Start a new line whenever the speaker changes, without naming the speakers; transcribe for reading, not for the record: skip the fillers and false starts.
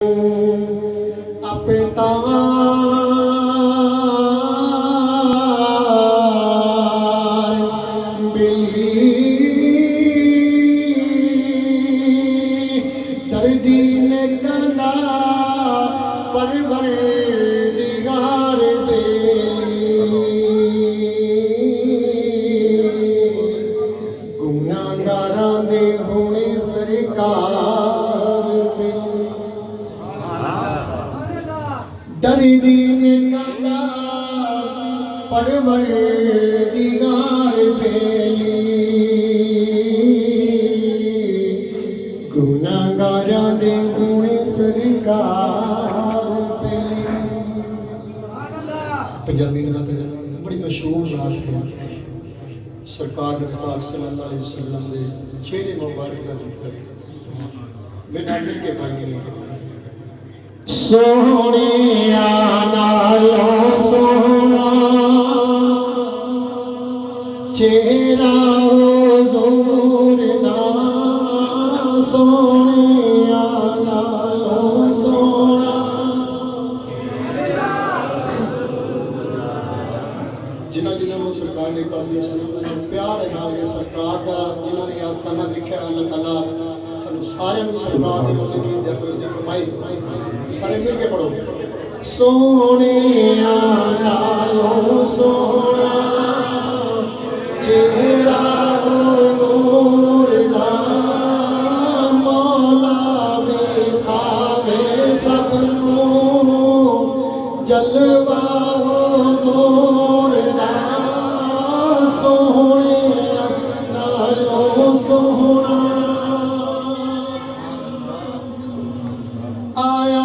आपे तार बिली दर्दी ने कंदा परवर दिगार बेली गुनाहगारां दे होने सरकार दर्दी ने कंदा परवर दिगार बेली गुनाहगारां दे होने सरकार बेली। पंजाबी नात बड़ी मशहूर नात है। सरकार पाक सल्लल्लाहु अलैहि वसल्लम के चेहरे मुबारक का जिक्र है। मैं नागरिक के पढ़नी है। सोहणिया नालों सोहणा चेहरा हुजूर दा सोहणिया नालों सोहणा जिन्हां जिन्हां सरकार ने पास प्यार है ना ये सरकार का जिन्होंने आस्थाना देखा अल्लाह ताला सानू सारे सरकार की रोज़ी की इज्जत नसीब फरमाए। सारे मिल के पढ़ो सोने नालों सोना चेहरा हुजूर दा मौला विखावे सबनू जलवा हुजूर दा सोने नालों सोना आया